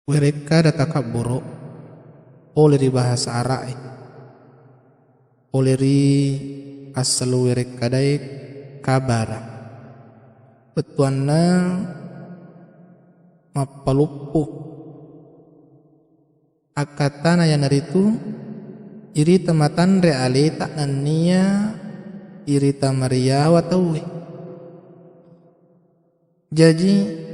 Mereka ada takabur oleh di bahasa Arab, oleh di asal mereka dari kabar. Betuanna mapalupu akatana yang naritu iri tematan realita nania iri tamaria watawi. Jadi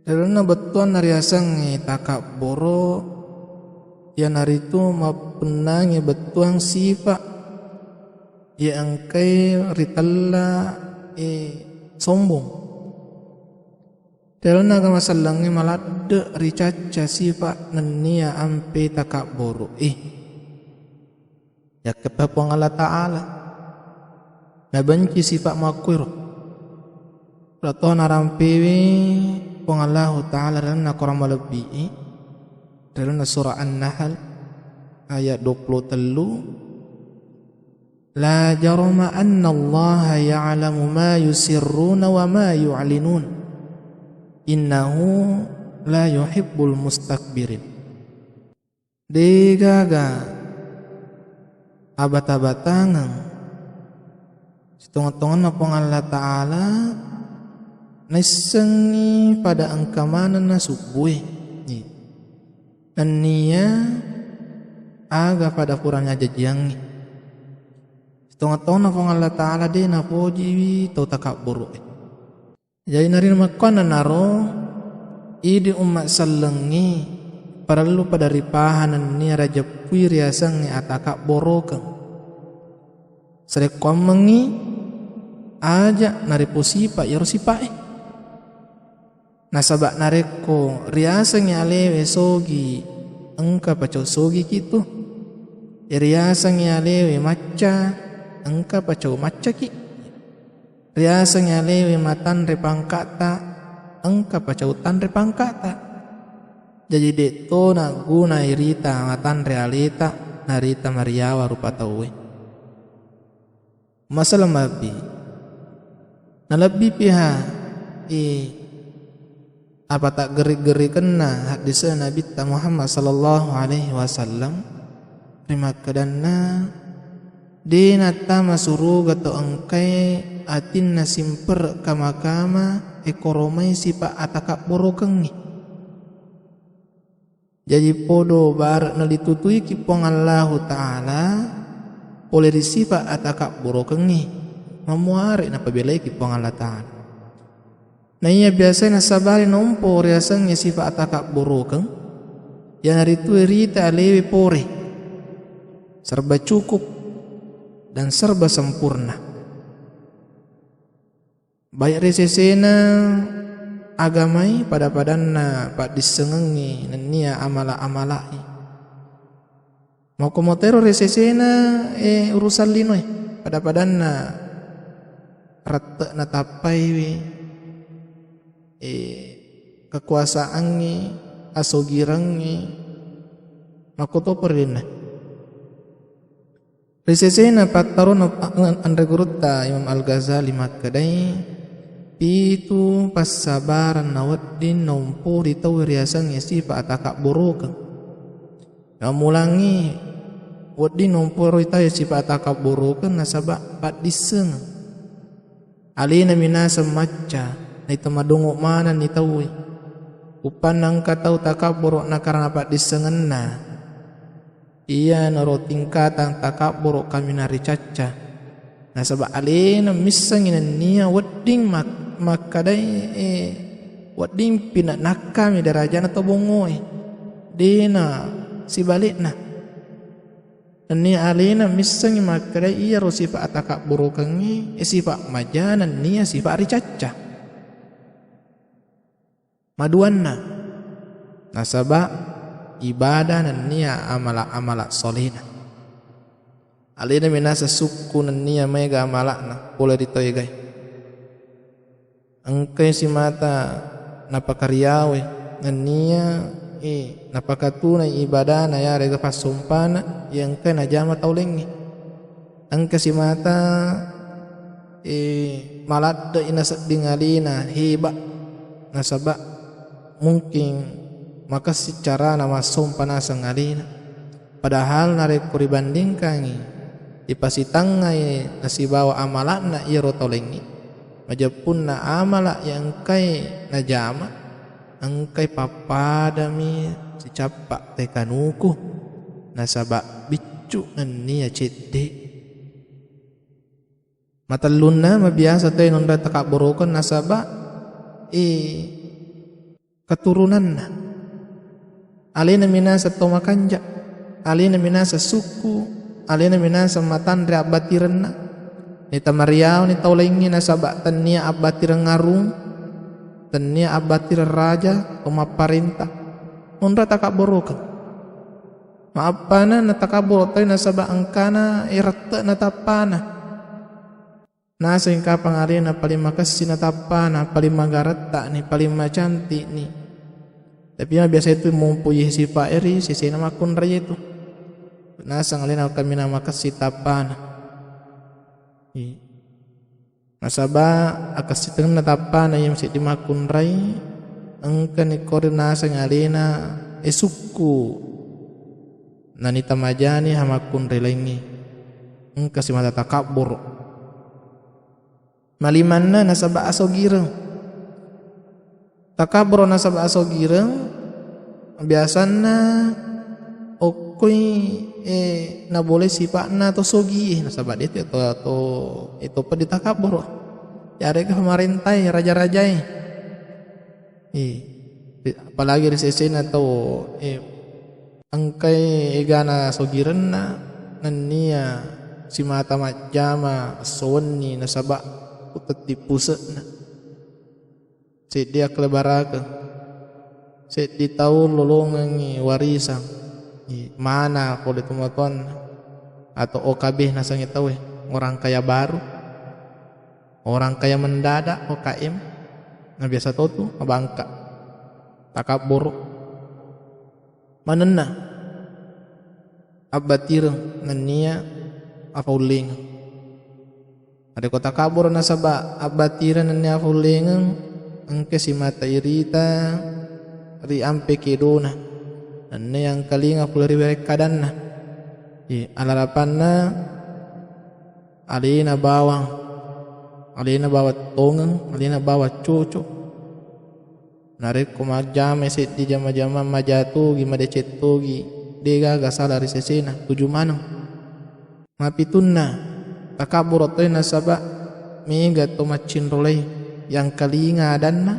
dalam betuan nariasang takaburo yang naritu mapenang betuang sifat yang kay ritalla sombong. Dalam naga masalangnya malade ricaca sifat nania ampe takaburu ya kepapuang Allah Ta'ala nabanci sifat makwir lato narampewi puang Allah Ta'ala dalam nakorang malebi dalam surah An-Nahl ayat 23 la jarama anna Allah ya'lamu ma yusirruna wa ma yu'linun innahu la yuhibbul mustakbirin. Degaga abata-batangan setengah-tengah napong Allah Ta'ala naisengi pada angkamanan na subuh nania aga pada kurangnya jajiangi setengah-tengah napong Allah Ta'ala de napoji tau takabur. Jadi nari makana naro idi umat salengi perlu pada ripahanan ni raja pui riasang ni ataka borokang serekom mengi aja nari posipa yaro sipa nasabak nareko riasang ni alewe sogi engka pacau sogi kitu riasang ni alewe maca engka pacau maca ki riasang ni alewe matan repangkata engka pacautan repangkata. Jadi deto na guna irita matan realita narita mariawa rupa tawe. Masalah mabi na lebih pihak apa tak geri-geri kena hadis Nabi Muhammad sallallahu alaihi wasallam terima kedanna dinata masuruga to engkai atin nasimper kama-kama ekoromai sipa ataka borokengi. Jadi podo bar nalitutui kipong Allah Ta'ala oleh disipa ataka borokengi memuari napabelai kipong Allah Ta'ala. Nah iya biasa nasabari nompo riasangnya sifa ataka borokeng yang hari itu rita alewi pore serba cukup dan serba sempurna. Baik resesena agamai pada padanna pak disengengi nania amala-amalai. Mau komotero resesena urusan linoi pada padanna rata natapai kekuasaannya asogirangnya makoto perdina. Resesena patarun andre gurutta Imam Al-Ghazali makadai itu pasabaran nawaddin nompo ditau riasang sifa ataka borokeng ngamulangi waddin nompo rita sifa ataka borokeng nasaba pat diseng alina minasa macca na itamadungok mana ni tawi upanang katau takabur na karena pat disengenna iya naro tingkatan takabur kami nari caca nasaba alina misangin niya wadding makadai wadding pinat nakami darajana to bongoy dina sibalikna ni alina misang makadai iya ro sifa ataka burukangi sifa majanan niya sifa ricaca maduanna nasaba ibadah nan niya amala solihna alina minasa suku nan niya mega amalakna boleh ditoygai angkai si mata napakaryawe nania napakatunay ibadah na yare ga pasumpana yang kay najama taulengi angkai si mata maladda inasad dingalina hiba nasaba mungkin maka secara nama panasang alina padahal narek kuribandingkan ipasitangai nasibawa amalak na iro tolengi majapun na amalak yang kai najama angkai papadami si capak tekanuku nasaba bicu nania cedde matalun na mabiasa tayo nung takaborokan nasaba keturunan na alina minasa tomakanja alina minasa suku alina minasa matandre abatiran na nita mariaw ni taulengi nasaba tania abatiran ngarung tania abatiran raja tumaparintah undra takaborokan maapana na takaboro tayo nasaba angkana irata na tapana nasa yung kapangarin na paling makasih na tapana paling magarata ni paling macanti ni tapi yang biasa itu mempunyai si Pak Eri si nama kun raya itu nasa ngalina kami nama kasih tapana nasaba akasih tengah tapana yang si dimakun rai angkan ikor nasa ngalina suku nanita majani hamakun relengi kasih mata takabur malimanna nasaba asogireng takabur nasaba asogireng biasana okoy na boleh sifat na to sogi nasaba dia itu pa ditakabur yari ke pemerintah raja-raja apalagi di sisi atau angkai egana sogiren na nania si mata majama sonni nasaba utat dipusat na si dia kelebarakan si di tahun lolongan warisan mana kulit tumaton atau OKB nasang itaw orang kaya baru orang kaya mendadak OKM na biasa to mabangka takabur manenna abatireng nania afauling ada kota kabur nasaba abatiran nania afauling angke si mata irita ri ampe kedona nania yang kalinga fulari berek kadanna alarapanna alina bawang alina bawa tongang alina bawa cucu narik kumajame sit di jama-jama majatu gi madecetu gi dega gasala risesena tujuh manang mapitunna takabur toy nasaba mega to macin rolei yang kalinga danna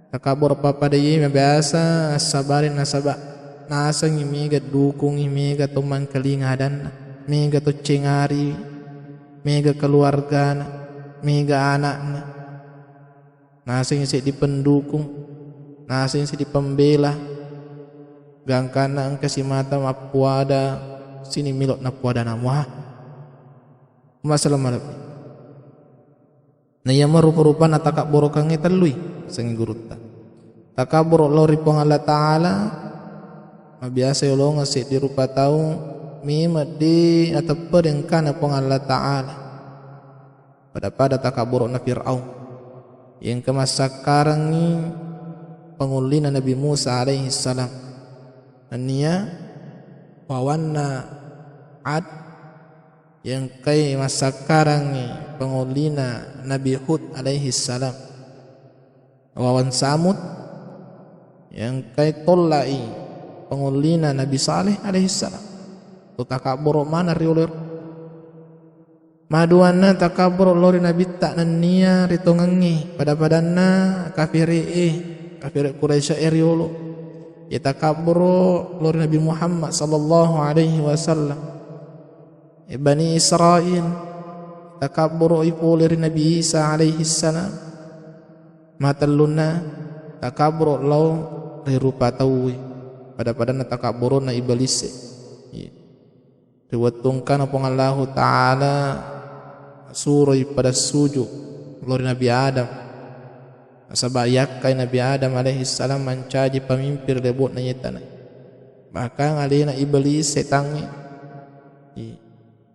takabur papadai biasa sabarin nasaba nasang mega dukung mega to man kalinga danna mega to cengari mega keluarga mega anakna nasing si dipendukung nasing si dipembela gangkana ang kasimata mapuada sini milok na puada namwa masalah malapi na yama rupa-rupa na takaburo kang italui sang guruta takaburo lori pong Allah Ta'ala mabiasa yolo nga si di rupa tau mima di atapa yang kana pong Allah Ta'ala pada takaburo na Fir'aun yang kemasakarang ni pangulina Nabi Musa alaihi salam ania wawanna ad yang kay masakarang ni pangulina Nabi Hud alaihi salam wawan Samud yang kay tollai pangulina Nabi Saleh alaihi salam tu takabur mana riulir maduanna takabur lori nabi tak nania ritongangi pada padanna kafir Quraisy eriolo ya takabur lori Nabi Muhammad sallallahu alaihi wasallam Bani Israil takabur ipo lori Nabi Isa alaihi salam matalluna takabur law rirupa tawi pada padanna takabur na iblis riwatungkan apa Allah Ta'ala suruh pada sujud lori Nabi Adam sabayak kay Nabi Adam alaihi salam mencaji pemimpin lebut na yetana bahkan alina iblis setangi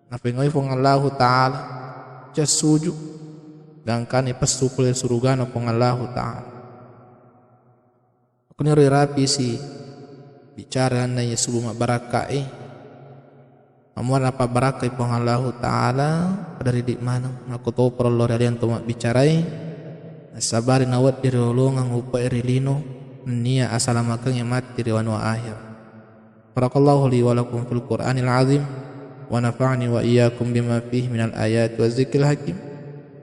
napingoy pong Allah Ta'ala ca sujud gangkan ipasukul surga na pong Allah Ta'ala Kuniro rapi si bicara na yesubu mabarakai amuan apa barakai pong Allah Ta'ala dari di mana aku tahu perlu kalian tu mak bicarai sabari nawat diri ulungang upa irilino niya asalamakang yang mati riwan wa akhir. Barakallahu li wa lakum fil Qur'anil azim wa nafa'ni wa iyyakum bima fihi minal ayati wa zikril hakim.